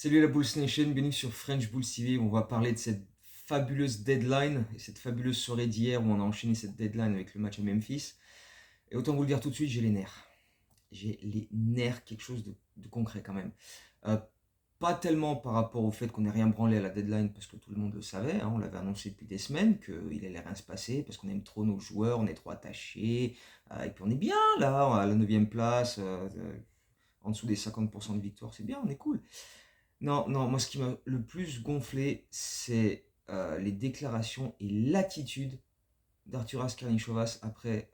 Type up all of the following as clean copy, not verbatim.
Salut la Bulls Nation, bienvenue sur French Bulls TV. On va parler de cette fabuleuse deadline et cette fabuleuse soirée d'hier où on a enchaîné cette deadline avec le match à Memphis. Et autant vous le dire tout de suite, j'ai les nerfs. J'ai les nerfs, quelque chose de concret quand même. Euh, Pas tellement par rapport au fait qu'on n'ait rien branlé à la deadline parce que tout le monde le savait, hein, on l'avait annoncé depuis des semaines qu'il allait rien se passer parce qu'on aime trop nos joueurs, on est trop attachés, et puis on est bien là, à la 9ème place, en dessous des 50% de victoire, c'est bien, on est cool. Non, non, moi ce qui m'a le plus gonflé, c'est les déclarations et l'attitude d'Arturas Karnisovas après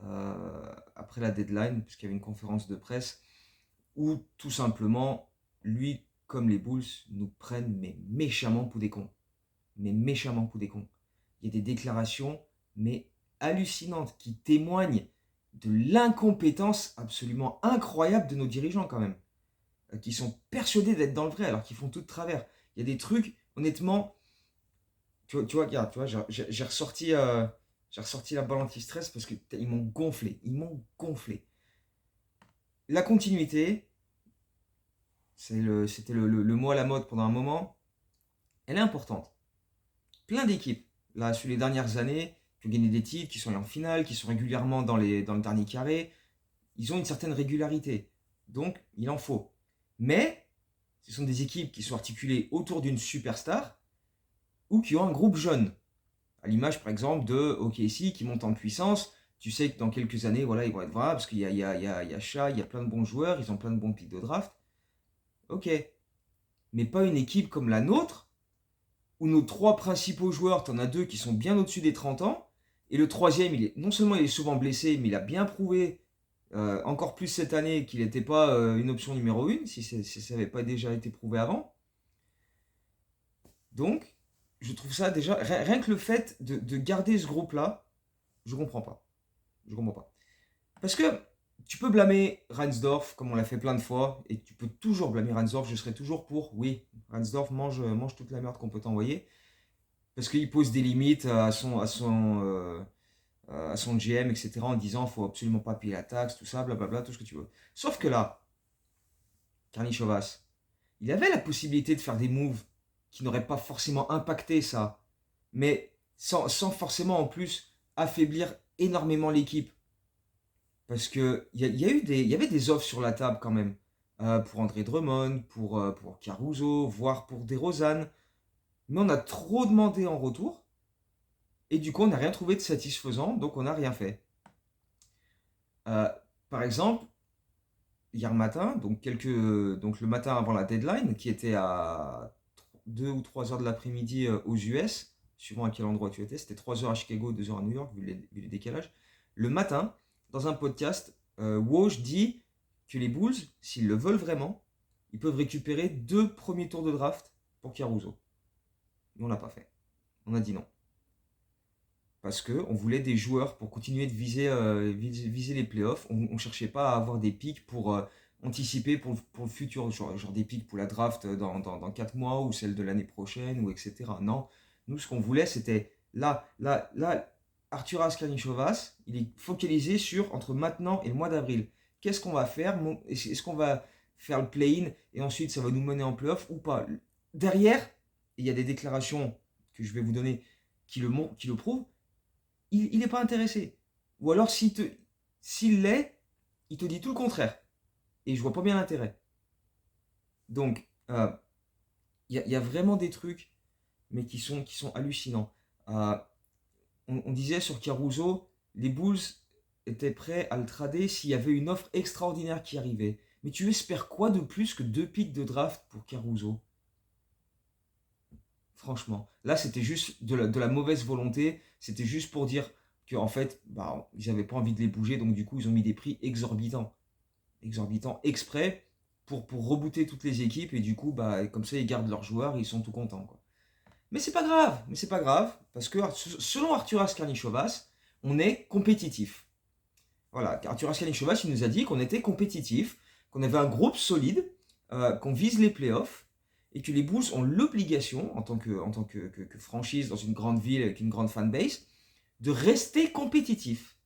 la deadline, puisqu'il y avait une conférence de presse, où tout simplement, lui, comme les Bulls, nous prennent mais méchamment pour des cons. Mais méchamment pour des cons. Il y a des déclarations, mais hallucinantes, qui témoignent de l'incompétence absolument incroyable de nos dirigeants quand même, qui sont persuadés d'être dans le vrai alors qu'ils font tout de travers. Il y a des trucs, honnêtement, tu vois, regarde, tu vois, j'ai ressorti la balle anti-stress parce qu'ils m'ont gonflé, ils m'ont gonflé. La continuité, c'était le mot à la mode pendant un moment, elle est importante. Plein d'équipes, là, sur les dernières années, qui ont gagné des titres, qui sont allés en finale, qui sont régulièrement dans le dernier carré, ils ont une certaine régularité. Donc, il en faut. Mais, ce sont des équipes qui sont articulées autour d'une superstar ou qui ont un groupe jeune. À l'image, par exemple, de OKC qui monte en puissance. Tu sais que dans quelques années, voilà, ils vont être vrais parce qu'il y a Shai, il y a plein de bons joueurs, ils ont plein de bons pics de draft. Ok. Mais pas une équipe comme la nôtre, où nos trois principaux joueurs, tu en as deux qui sont bien au-dessus des 30 ans, et le troisième, non seulement il est souvent blessé, mais il a bien prouvé, encore plus cette année, qu'il n'était pas une option numéro 1, si ça n'avait pas déjà été prouvé avant. Donc, je trouve ça déjà, rien que le fait de garder ce groupe-là, je comprends pas. Je comprends pas. Parce que tu peux blâmer Reinsdorf, comme on l'a fait plein de fois, et tu peux toujours blâmer Reinsdorf, je serai toujours pour, oui, Reinsdorf mange toute la merde qu'on peut t'envoyer, parce qu'il pose des limites à son GM, etc., en disant faut absolument pas payer la taxe, tout ça, blablabla, tout ce que tu veux. Sauf que là, Karnichovas, il avait la possibilité de faire des moves qui n'auraient pas forcément impacté ça, mais sans forcément en plus affaiblir énormément l'équipe. Parce qu'il y avait des offres sur la table quand même, pour André Drummond, pour Caruso, voire pour DeRozan. Mais on a trop demandé en retour, et du coup on n'a rien trouvé de satisfaisant, donc on n'a rien fait. Euh, Par exemple, hier matin, donc le matin avant la deadline, qui était à 2 ou 3 heures de l'après-midi aux US, suivant à quel endroit tu étais, c'était 3 heures à Chicago, 2 heures à New York, vu les décalages. Le matin, dans un podcast, Woj dit que les Bulls, s'ils le veulent vraiment, ils peuvent récupérer 2 premiers tours de draft pour Caruso. Mais on l'a pas fait. On a dit non. Parce qu'on voulait des joueurs pour continuer de viser les playoffs. On ne cherchait pas à avoir des pics pour anticiper pour le futur, genre des pics pour la draft dans 4 mois ou celle de l'année prochaine, ou etc. Non, nous ce qu'on voulait c'était là, Arturas Karnisovas, il est focalisé sur entre maintenant et le mois d'avril. Qu'est-ce qu'on va faire? Est-ce qu'on va faire le play-in et ensuite ça va nous mener en playoff ou pas? Derrière, il y a des déclarations que je vais vous donner qui le prouvent, il n'est pas intéressé. Ou alors s'il l'est, il te dit tout le contraire. Et je vois pas bien l'intérêt. Donc, y a vraiment des trucs, mais qui sont hallucinants. Euh, on disait sur Caruso, les Bulls étaient prêts à le trader s'il y avait une offre extraordinaire qui arrivait. Mais tu espères quoi de plus que 2 pics de draft pour Caruso? Franchement. Là, c'était juste de la mauvaise volonté. C'était juste pour dire qu'en fait, bah, ils n'avaient pas envie de les bouger. Donc, du coup, ils ont mis des prix exorbitants. Exorbitants exprès pour rebooter toutes les équipes. Et du coup, bah, comme ça, ils gardent leurs joueurs et ils sont tout contents, quoi. Mais c'est pas grave. Mais c'est pas grave. Parce que selon Arturas Karnisovas, on est compétitif. Voilà. Arturas Karnisovas, il nous a dit qu'on était compétitif, qu'on avait un groupe solide, qu'on vise les playoffs et que les Bulls ont l'obligation, en tant que franchise dans une grande ville avec une grande fanbase, de rester compétitif.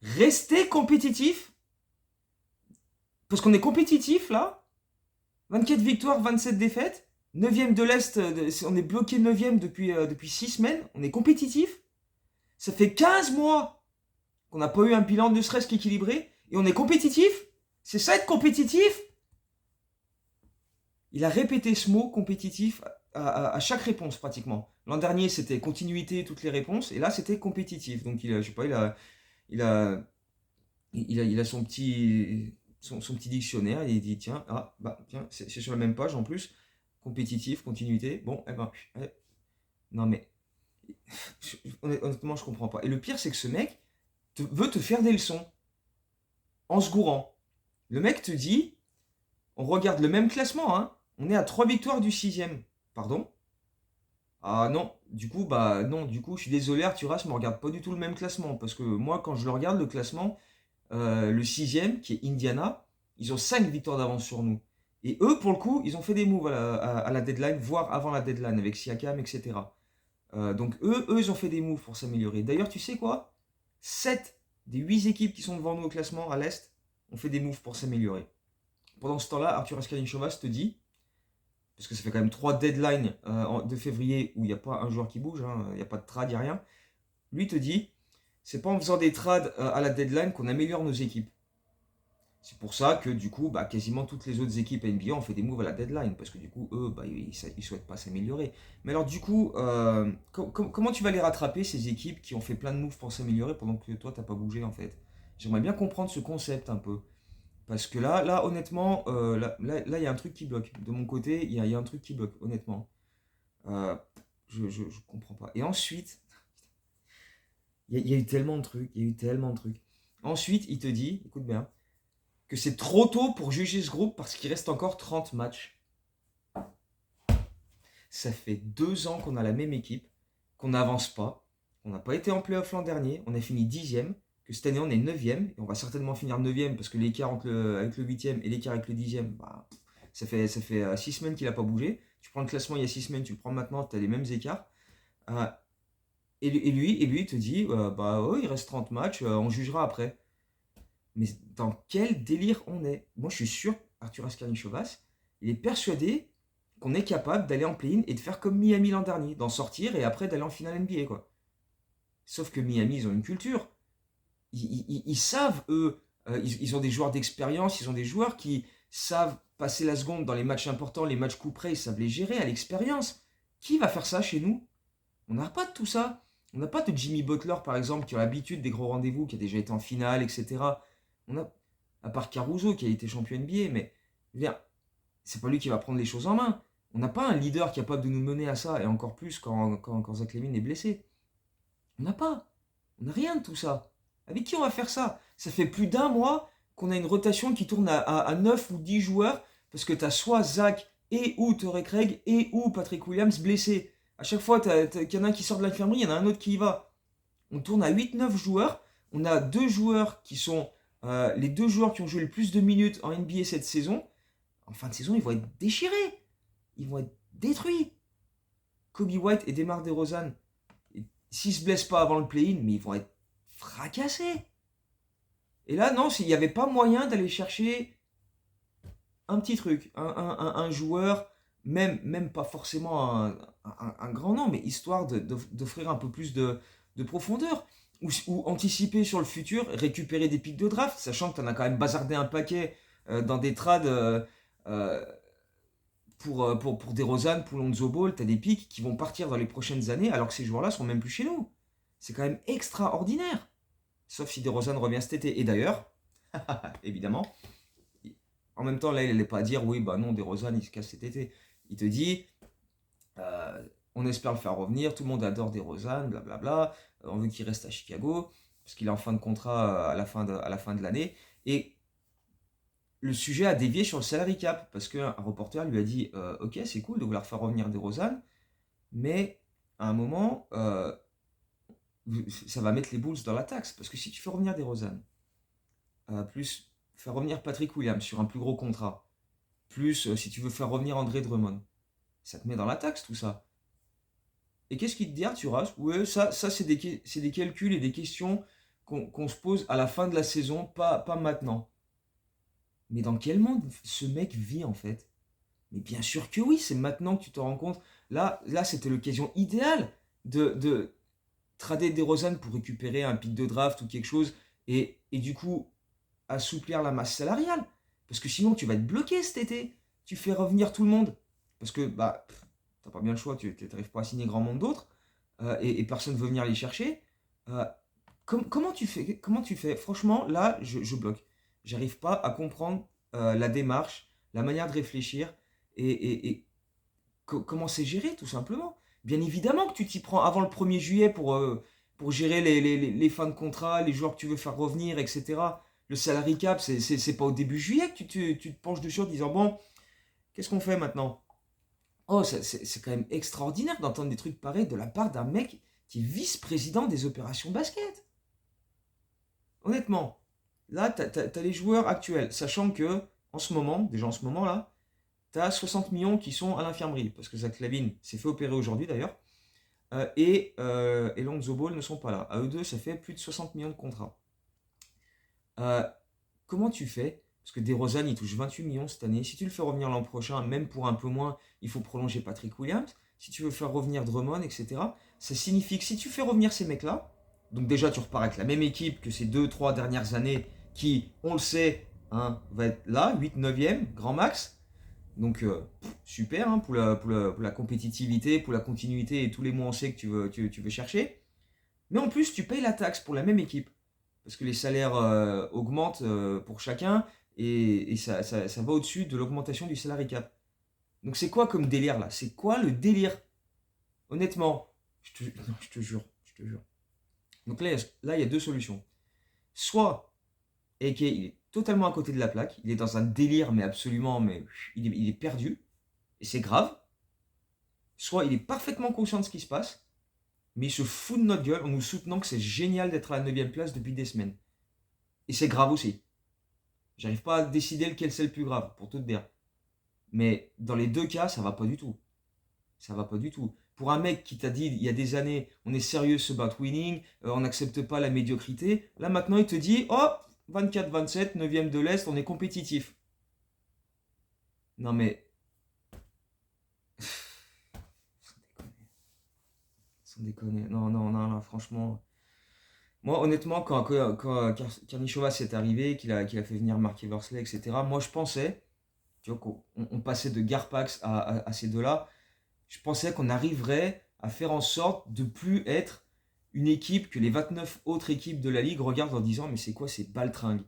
Rester compétitif? Parce qu'on est compétitif là, 24 victoires, 27 défaites. 9e de l'Est, on est bloqué 9e depuis 6 semaines. On est compétitif. Ça fait 15 mois qu'on n'a pas eu un bilan ne serait-ce qu'équilibré. Et on est compétitif. C'est ça être compétitif. Il a répété ce mot compétitif à chaque réponse pratiquement. L'an dernier, c'était continuité, toutes les réponses. Et là, c'était compétitif. Donc, je sais pas, il a, il a son petit dictionnaire. Et il dit, tiens, tiens, c'est sur la même page en plus. Compétitif, continuité. Bon, eh ben, non mais, honnêtement, je comprends pas. Et le pire, c'est que ce mec veut te faire des leçons en se gourant. Le mec te dit, on regarde le même classement, hein. On est à 3 victoires du 6e. Pardon? Ah non, du coup, non, du coup, je suis désolé, Arturas ne me regarde pas du tout le même classement. Parce que moi, quand je le regarde, le classement, le 6e, qui est Indiana, ils ont 5 victoires d'avance sur nous. Et eux, pour le coup, ils ont fait des moves à la deadline, voire avant la deadline, avec Siakam, etc. Donc eux, ils ont fait des moves pour s'améliorer. D'ailleurs, tu sais quoi? 7 des 8 équipes qui sont devant nous au classement à l'Est ont fait des moves pour s'améliorer. Pendant ce temps-là, Arthur Askarichovas te dit, parce que ça fait quand même 3 deadlines de février où il n'y a pas un joueur qui bouge, hein, il n'y a pas de trade, il n'y a rien. Lui te dit, c'est pas en faisant des trades à la deadline qu'on améliore nos équipes. C'est pour ça que du coup, quasiment toutes les autres équipes NBA ont fait des moves à la deadline, parce que du coup, eux, ils ne souhaitent pas s'améliorer. Mais alors du coup, comment tu vas les rattraper, ces équipes qui ont fait plein de moves pour s'améliorer pendant que toi, t'as pas bougé en fait? J'aimerais bien comprendre ce concept un peu. Parce que là honnêtement, il y a un truc qui bloque. De mon côté, il y a un truc qui bloque, honnêtement. Euh, je comprends pas. Et ensuite, il y a eu tellement de trucs, il y a eu tellement de trucs. Ensuite, il te dit, écoute bien, que c'est trop tôt pour juger ce groupe parce qu'il reste encore 30 matchs. Ça fait 2 ans qu'on a la même équipe, qu'on n'avance pas, on n'a pas été en playoff l'an dernier, on a fini 10e, que cette année on est 9e, et on va certainement finir 9e parce que l'écart avec le 8e et l'écart avec le 10e, ça fait 6 semaines qu'il n'a pas bougé. Tu prends le classement il y a 6 semaines, tu le prends maintenant, tu as les mêmes écarts. Et lui, il te dit, il reste 30 matchs, on jugera après. Mais dans quel délire on est? Moi, je suis sûr, Arthur Askarnichovas, il est persuadé qu'on est capable d'aller en play-in et de faire comme Miami l'an dernier, d'en sortir et après d'aller en finale NBA, quoi. Sauf que Miami, ils ont une culture. Ils savent, eux, ils ont des joueurs d'expérience, ils ont des joueurs qui savent passer la seconde dans les matchs importants, les matchs coup près, ils savent les gérer à l'expérience. Qui va faire ça chez nous? On n'a pas de tout ça. On n'a pas de Jimmy Butler, par exemple, qui a l'habitude des gros rendez-vous, qui a déjà été en finale, etc. On a, à part Caruso, qui a été champion NBA, mais c'est pas lui qui va prendre les choses en main. On n'a pas un leader capable de nous mener à ça, et encore plus quand Zach LaVine est blessé. On n'a pas. On n'a rien de tout ça. Avec qui on va faire ça? Ça fait plus d'un mois qu'on a une rotation qui tourne à 9 ou 10 joueurs, parce que tu as soit Zach et ou Torrey Craig et ou Patrick Williams blessés. À chaque fois qu'il y en a un qui sort de l'infirmerie, il y en a un autre qui y va. On tourne à 8-9 joueurs. On a deux joueurs qui sont les 2 joueurs qui ont joué le plus de minutes en NBA cette saison. En fin de saison, ils vont être déchirés. Ils vont être détruits. Kobe White et DeMar DeRozan, s'ils se blessent pas avant le play-in, mais ils vont être fracassés. Et là, non, il n'y avait pas moyen d'aller chercher un petit truc, un joueur, même pas forcément un grand nom, mais histoire d'offrir un peu plus de profondeur. Ou anticiper sur le futur, récupérer des pics de draft, sachant que tu en as quand même bazardé un paquet dans des trades pour DeRozan, pour Lonzo Ball, tu as des pics qui vont partir dans les prochaines années alors que ces joueurs-là sont même plus chez nous. C'est quand même extraordinaire. Sauf si DeRozan revient cet été. Et d'ailleurs, évidemment, en même temps, là, il n'allait pas dire oui, non, DeRozan, il se casse cet été. Il te dit, on espère le faire revenir, tout le monde adore DeRozan, blablabla, on veut qu'il reste à Chicago, parce qu'il est en fin de contrat à la fin de l'année. Et le sujet a dévié sur le salary cap, parce qu'un reporter lui a dit, ok, c'est cool de vouloir faire revenir DeRozan, mais à un moment, ça va mettre les Bulls dans la taxe, parce que si tu fais revenir DeRozan, plus faire revenir Patrick Williams sur un plus gros contrat, plus si tu veux faire revenir André Drummond, ça te met dans la taxe tout ça. Et qu'est-ce qu'il te dit, Arturas? Ouais, ça c'est des calculs et des questions qu'on se pose à la fin de la saison, pas maintenant. Mais dans quel monde ce mec vit en fait? Mais bien sûr que oui, c'est maintenant que tu te rends compte. Là c'était l'occasion idéale de trader DeRozan pour récupérer un pic de draft ou quelque chose et du coup assouplir la masse salariale. Parce que sinon, tu vas être bloqué cet été. Tu fais revenir tout le monde. Parce que, bah, t'as pas bien le choix, tu n'arrives pas à signer grand monde d'autres. Et personne ne veut venir les chercher. Euh, comment tu fais? Franchement, là, je bloque. J'arrive pas à comprendre la démarche, la manière de réfléchir et comment c'est géré, tout simplement. Bien évidemment que tu t'y prends avant le 1er juillet pour gérer les fins de contrat, les joueurs que tu veux faire revenir, etc. Le salary cap, c'est pas au début juillet que tu te penches dessus en disant, bon, qu'est-ce qu'on fait maintenant? Oh, c'est quand même extraordinaire d'entendre des trucs pareils de la part d'un mec qui est vice-président des opérations basket. Honnêtement, là, t'as les joueurs actuels, sachant que, en ce moment, déjà en ce moment-là, t'as 60 millions qui sont à l'infirmerie, parce que Zach LaVine s'est fait opérer aujourd'hui d'ailleurs, et Lonzo Ball ne sont pas là. À eux deux, ça fait plus de 60 millions de contrats. Euh, Comment tu fais? Parce que DeRozan, il touche 28 millions cette année. Si tu le fais revenir l'an prochain, même pour un peu moins, il faut prolonger Patrick Williams. Si tu veux faire revenir Drummond, etc., ça signifie que si tu fais revenir ces mecs-là, donc déjà tu repars avec la même équipe que ces 2-3 dernières années, qui, on le sait, hein, va être là, 8 9e, grand max. Donc super hein, pour la compétitivité, pour la continuité et tous les mots on sait que tu veux chercher. Mais en plus, tu payes la taxe pour la même équipe. Parce que les salaires augmentent pour chacun et ça va au-dessus de l'augmentation du salary cap. Donc c'est quoi comme délire là? C'est quoi le délire? Honnêtement, non, je te jure, je te jure. Donc là, il y a deux solutions. Soit, AK, il est totalement à côté de la plaque, il est dans un délire, mais absolument, mais il est perdu, et c'est grave. Soit il est parfaitement conscient de ce qui se passe, mais il se fout de notre gueule en nous soutenant que c'est génial d'être à la 9 place depuis des semaines. Et c'est grave aussi. J'arrive pas à décider lequel c'est le plus grave, pour tout te dire. Mais dans les deux cas, ça va pas du tout. Ça va pas du tout. Pour un mec qui t'a dit il y a des années, on est sérieux about winning, on n'accepte pas la médiocrité, là maintenant il te dit, oh, 24-27, 9ème de l'Est, on est compétitif. Non mais, sans déconner. Non, non, non, non, franchement. Moi, honnêtement, quand Karnišovas est arrivé, qu'il a fait venir Mark Eversley, etc., moi je pensais, tu vois, qu'on passait de Garpax à ces deux-là, je pensais qu'on arriverait à faire en sorte de plus être une équipe que les 29 autres équipes de la ligue regardent en disant mais c'est quoi ces baltringues,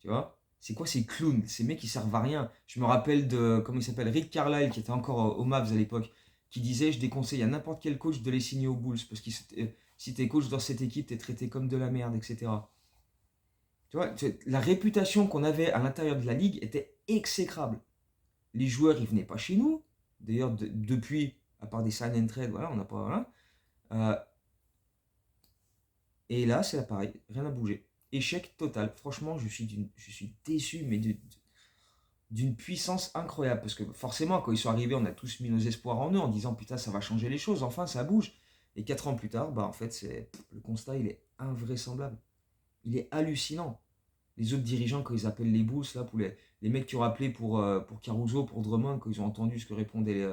tu vois? C'est quoi ces clowns, ces mecs qui servent à rien? Je me rappelle de, comment il s'appelle, Rick Carlisle, qui était encore au Mavs à l'époque, qui disait je déconseille à n'importe quel coach de les signer aux Bulls, parce que si t'es coach dans cette équipe, t'es traité comme de la merde, etc. Tu vois, la réputation qu'on avait à l'intérieur de la ligue était exécrable. Les joueurs, ils venaient pas chez nous. D'ailleurs, depuis, à part des sign and trade, voilà, on n'a pas. Voilà. Euh, et là, c'est pareil, rien n'a bougé. Échec total. Franchement, je suis déçu, mais d'une puissance incroyable. Parce que forcément, quand ils sont arrivés, on a tous mis nos espoirs en eux en disant putain, ça va changer les choses, enfin, ça bouge. Et 4 ans plus tard, bah, en fait, le constat, il est invraisemblable. Il est hallucinant. Les autres dirigeants, quand ils appellent les Bulls, là, pour les mecs qui ont appelé pour Caruso, pour Drummond, quand ils ont entendu ce que répondaient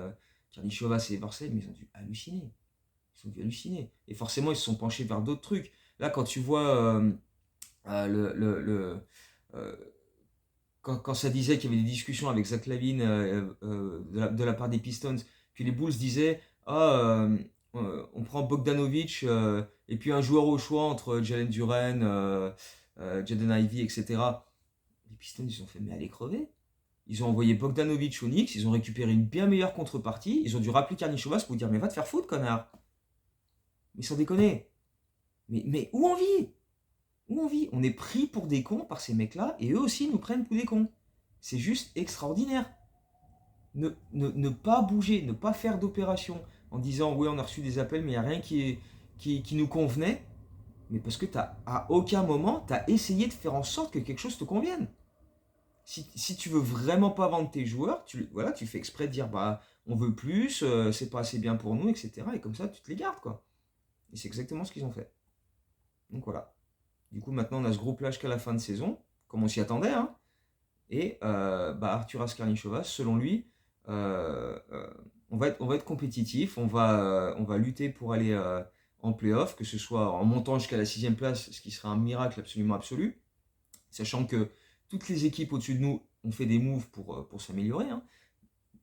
Karnišovas et Eversley, mais ils ont dû halluciner. Ils ont dû halluciner. Et forcément, ils se sont penchés vers d'autres trucs. Là, quand tu vois euh, quand ça disait qu'il y avait des discussions avec Zach LaVine de la part des Pistons, que les Bulls disaient ah, on prend Bogdanovic et puis un joueur au choix entre Jalen Duren, Jaden Ivey, etc. Les Pistons, ils ont fait mais allez crever. Ils ont envoyé Bogdanovic au Knicks, ils ont récupéré une bien meilleure contrepartie, ils ont dû rappeler Karnišovas pour dire mais va te faire foutre, connard. Mais sans déconner. Mais où on vit? Où on vit? On est pris pour des cons par ces mecs-là et eux aussi nous prennent pour des cons. C'est juste extraordinaire. Ne pas bouger, ne pas faire d'opération en disant oui on a reçu des appels mais il n'y a rien qui nous convenait. Mais parce que à aucun moment tu as essayé de faire en sorte que quelque chose te convienne. Si tu veux vraiment pas vendre tes joueurs, voilà, tu fais exprès de dire bah on veut plus, c'est pas assez bien pour nous, etc. Et comme ça tu te les gardes quoi. Et c'est exactement ce qu'ils ont fait. Donc voilà. Du coup, maintenant, on a ce groupe là jusqu'à la fin de saison, comme on s'y attendait. Hein. Et bah, Arturas Karnišovas, selon lui, on va être compétitif, on va lutter pour aller en playoff, que ce soit en montant jusqu'à la 6e place, ce qui serait un miracle absolument absolu, sachant que toutes les équipes au-dessus de nous ont fait des moves pour s'améliorer, hein.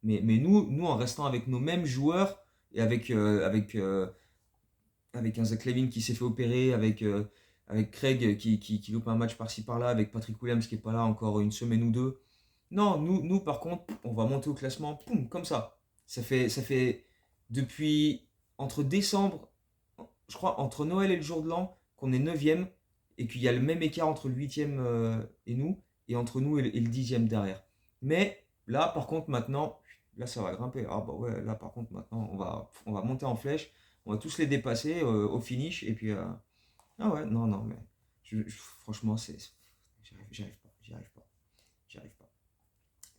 Mais nous, en restant avec nos mêmes joueurs et avec un Zach Levine qui s'est fait opérer, avec Craig qui loupe un match par-ci par-là, avec Patrick Williams qui n'est pas là encore une semaine ou deux. Non, nous par contre, on va monter au classement, poum, comme ça. Ça fait depuis entre décembre, je crois, entre Noël et le jour de l'an, qu'on est 9e et qu'il y a le même écart entre le 8e et nous, et entre nous et le 10e derrière. Mais là, par contre, maintenant, là, ça va grimper. Ah bah ouais, là, par contre, maintenant, on va monter en flèche, on va tous les dépasser au finish, et puis. Ah ouais, non, non, mais franchement, j'y arrive pas, j'y arrive pas.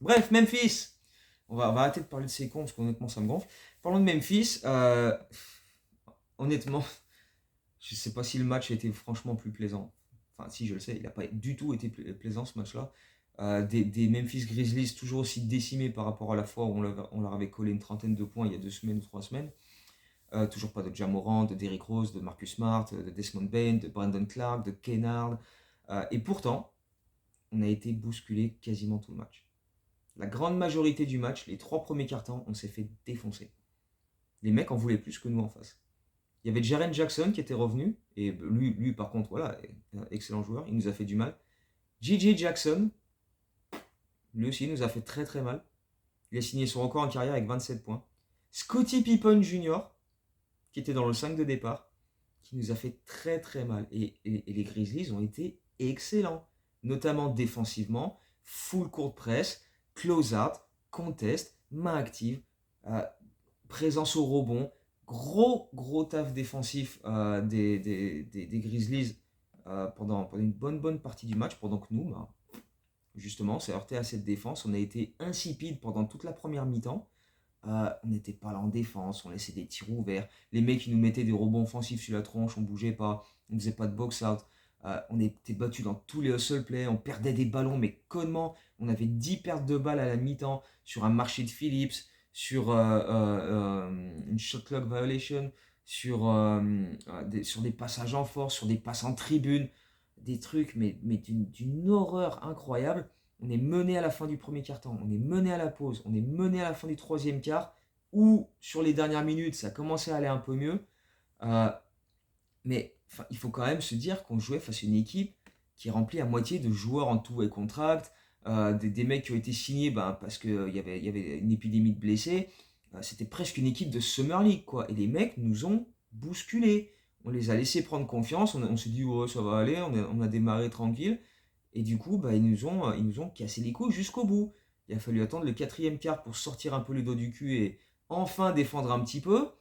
Bref, Memphis. On va arrêter de parler de ces cons parce qu'honnêtement, ça me gonfle. Parlons de Memphis. Honnêtement, je sais pas si le match a été franchement plus plaisant. Enfin, si, je le sais, il n'a pas du tout été plaisant ce match-là. Des Memphis Grizzlies toujours aussi décimés par rapport à la fois où on leur avait collé une trentaine de points il y a 2 semaines ou 3 semaines. Toujours pas de Ja Morant, de Derrick Rose, de Marcus Smart, de Desmond Bane, de Brandon Clark, de Kennard. Et pourtant, on a été bousculé quasiment tout le match. La grande majorité du match, les 3 premiers quarts-temps, on s'est fait défoncer. Les mecs en voulaient plus que nous en face. Il y avait Jaren Jackson qui était revenu, et lui par contre, voilà, excellent joueur, il nous a fait du mal. J.J. Jackson, lui aussi, nous a fait très très mal. Il a signé son record en carrière avec 27 points. Scottie Pippen Jr., qui était dans le 5 de départ, qui nous a fait très très mal. Et les Grizzlies ont été excellents, notamment défensivement, full court press, close-out, contest, main active, euh, présence au rebond, gros taf défensif des Grizzlies pendant une bonne partie du match, pendant que nous, bah, justement, c'est heurté à cette défense. On a été insipide pendant toute la première mi-temps. On n'était pas là en défense, on laissait des tirs ouverts. Les mecs, ils nous mettaient des rebonds offensifs sur la tronche, on bougeait pas, on faisait pas de box-out. On était battus dans tous les hustle plays, on perdait des ballons, mais connement. On avait 10 pertes de balles à la mi-temps sur un marché de Phillips, sur une shot clock violation, sur des passages en force, sur des passes en tribune, des trucs, mais d'une horreur incroyable. On est mené à la fin du premier quart-temps, on est mené à la pause, on est mené à la fin du troisième quart, où sur les dernières minutes, ça commençait à aller un peu mieux. Euh, mais il faut quand même se dire qu'on jouait face à une équipe qui est remplie à moitié de joueurs en tout et contract, des mecs qui ont été signés parce qu'il y avait une épidémie de blessés. C'était presque une équipe de Summer League, quoi. Et les mecs nous ont bousculés. On les a laissés prendre confiance, on s'est dit, ouais, ça va aller, on a démarré tranquille. Et du coup, ils nous ont cassé les couilles jusqu'au bout. Il a fallu attendre le quatrième quart pour sortir un peu les dos du cul et enfin défendre un petit peu,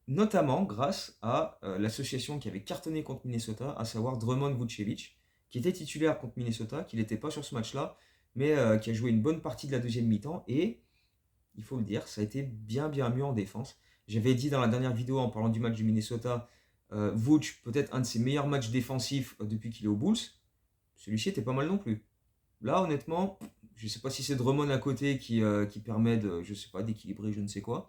notamment grâce à l'association qui avait cartonné contre Minnesota, à savoir Drummond Vucevic, qui était titulaire contre Minnesota, qui n'était pas sur ce match-là, mais qui a joué une bonne partie de la deuxième mi-temps, et il faut le dire, ça a été bien mieux en défense. J'avais dit dans la dernière vidéo en parlant du match du Minnesota, Vooch, peut-être un de ses meilleurs matchs défensifs depuis qu'il est aux Bulls. Celui-ci était pas mal non plus. Là, honnêtement, je ne sais pas si c'est Drummond à côté qui permet je sais pas, d'équilibrer je ne sais quoi.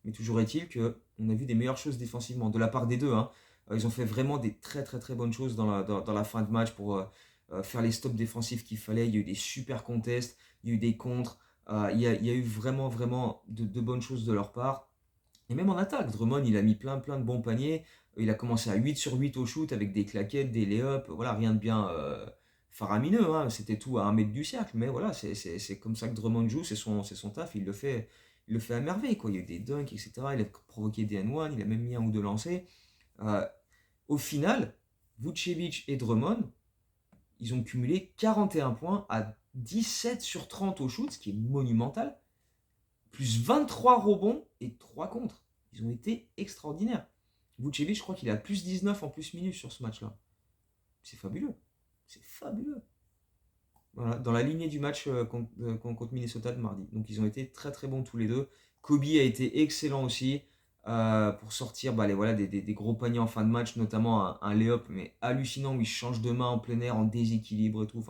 Mais toujours est-il qu'on a vu des meilleures choses défensivement de la part des deux, hein. Ils ont fait vraiment des très bonnes choses dans la fin de match pour faire les stops défensifs qu'il fallait. Il y a eu des super contests, il y a eu des contres. Il y a eu vraiment de bonnes choses de leur part. Et même en attaque, Drummond, il a mis plein de bons paniers. Il a commencé à 8 sur 8 au shoot avec des claquettes, des lay-ups. Voilà, rien de bien faramineux, hein. C'était tout à 1 mètre du cercle. Mais voilà, c'est comme ça que Drummond joue, c'est son taf. Il le fait à merveille, quoi. Il y a eu des dunks, etc. Il a provoqué des N1, il a même mis un ou deux lancers. Euh, Au final, Vucevic et Drummond, ils ont cumulé 41 points à 17 sur 30 au shoot, ce qui est monumental. Plus 23 rebonds et 3 contres. Ils ont été extraordinaires. Vucevic, je crois qu'il a plus 19 en plus minus sur ce match-là. C'est fabuleux. C'est fabuleux. Voilà, dans la lignée du match contre Minnesota de mardi. Donc ils ont été très bons tous les deux. Kobe a été excellent aussi pour sortir des gros paniers en fin de match, notamment un lay-up mais hallucinant où il change de main en plein air, en déséquilibre et tout.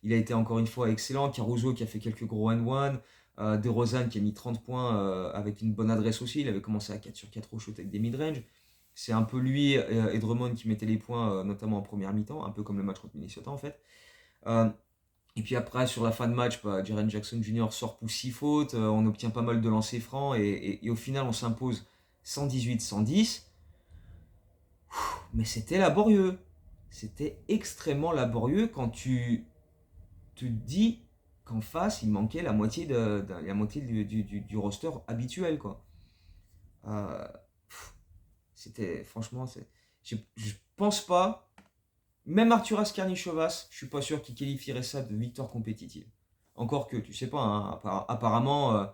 Il a été encore une fois excellent. Caruso qui a fait quelques gros 1-1. DeRozan qui a mis 30 points avec une bonne adresse aussi. Il avait commencé à 4 sur 4 au shoot avec des mid-range. C'est un peu lui et Drummond qui mettaient les points, notamment en première mi-temps, un peu comme le match contre Minnesota en fait. Euh, et puis après, sur la fin de match, Jaren Jackson Jr. sort pour 6 fautes, on obtient pas mal de lancers francs et au final on s'impose 118-110. Mais c'était laborieux. C'était extrêmement laborieux quand tu te dis qu'en face il manquait la moitié, la moitié du roster habituel quoi. Euh, C'était franchement, je pense pas. Même Arturas Karnichovas, je suis pas sûr qu'il qualifierait ça de victoire compétitive. Encore que, tu sais pas, hein, apparemment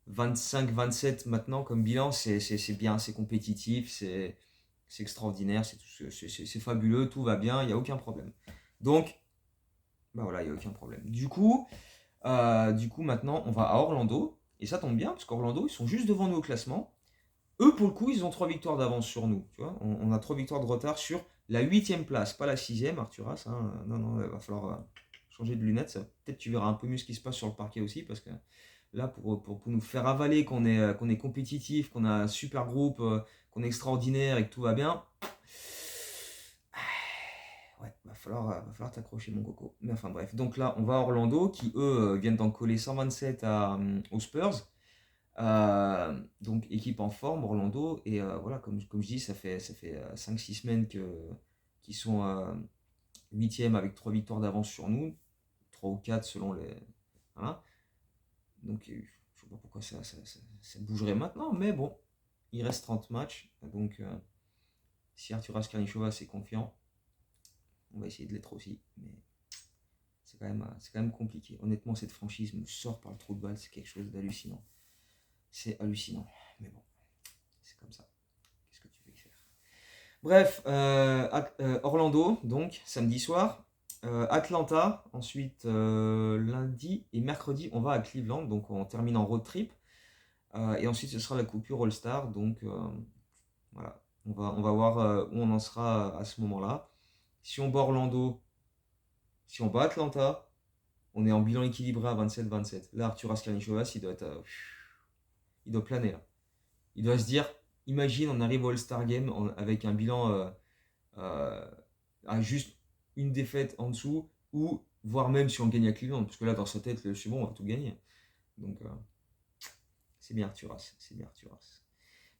25-27 maintenant comme bilan, c'est bien, c'est compétitif, c'est extraordinaire, c'est fabuleux, tout va bien, il n'y a aucun problème. Donc, bah voilà, il n'y a aucun problème. Du coup, maintenant, on va à Orlando, et ça tombe bien, parce qu'Orlando, ils sont juste devant nous au classement. Eux, pour le coup, ils ont 3 victoires d'avance sur nous. Tu vois, on a 3 victoires de retard sur la 8e place, pas la 6e, Arturas. Hein. Non, non, il va falloir changer de lunettes. Peut-être tu verras un peu mieux ce qui se passe sur le parquet aussi, parce que là, pour nous faire avaler qu'on est compétitif, qu'on a un super groupe, qu'on est extraordinaire et que tout va bien, ouais, va falloir t'accrocher, mon coco. Mais enfin bref, donc là, on va à Orlando, qui eux viennent d'en coller 127 aux Spurs. Donc équipe en forme, Orlando, et voilà, comme je dis, ça fait 5-6 semaines qu'ils sont 8e avec 3 victoires d'avance sur nous, 3 ou 4 selon les... Voilà. Donc je ne sais pas pourquoi ça bougerait maintenant, mais bon, il reste 30 matchs, donc si Arturas Karnišovas est confiant, on va essayer de l'être aussi, mais c'est quand même compliqué. Honnêtement, cette franchise me sort par le trou de balle, c'est quelque chose d'hallucinant. C'est hallucinant, mais bon, c'est comme ça. Qu'est-ce que tu veux y faire? Bref, Orlando, donc, samedi soir. Atlanta, ensuite lundi et mercredi, on va à Cleveland, donc on termine en road trip. Et ensuite, ce sera la coupure All-Star, donc voilà. On va voir où on en sera à ce moment-là. Si on bat Orlando, si on bat Atlanta, on est en bilan équilibré à 27-27. Là, Arturas Karnišovas, il doit planer là. Il doit se dire, imagine, on arrive au All-Star Game avec un bilan à juste une défaite en dessous, ou voire même si on gagne à Cleveland, parce que là, dans sa tête, c'est bon, on va tout gagner. Donc, c'est bien Arturas, c'est bien Arturas.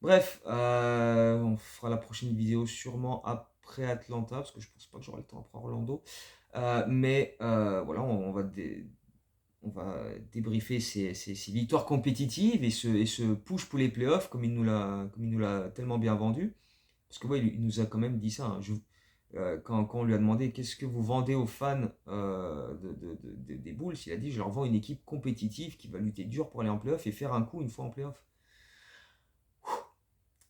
Bref, on fera la prochaine vidéo sûrement après Atlanta, parce que je pense pas que j'aurai le temps après Orlando. Mais voilà, on va débriefer ces victoires compétitives et ce push pour les playoffs comme il nous l'a tellement bien vendu. Parce que ouais, il nous a quand même dit ça. Hein. Quand on lui a demandé qu'est-ce que vous vendez aux fans des Bulls, il a dit je leur vends une équipe compétitive qui va lutter dur pour aller en playoff et faire un coup une fois en playoff.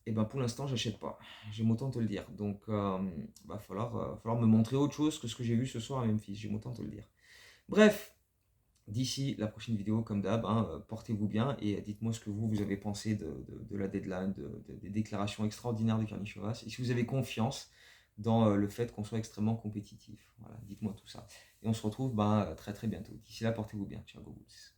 Et ben pour l'instant, j'achète pas. J'aime autant te le dire. Donc, va falloir me montrer autre chose que ce que j'ai vu ce soir à Memphis. J'aime autant te le dire. Bref, d'ici la prochaine vidéo, comme d'hab, hein, portez-vous bien et dites-moi ce que vous avez pensé de la deadline, des déclarations extraordinaires de Karnišovas. Et si vous avez confiance dans le fait qu'on soit extrêmement compétitif. Voilà, dites-moi tout ça. Et on se retrouve très très bientôt. D'ici là, portez-vous bien. Ciao, go Bulls.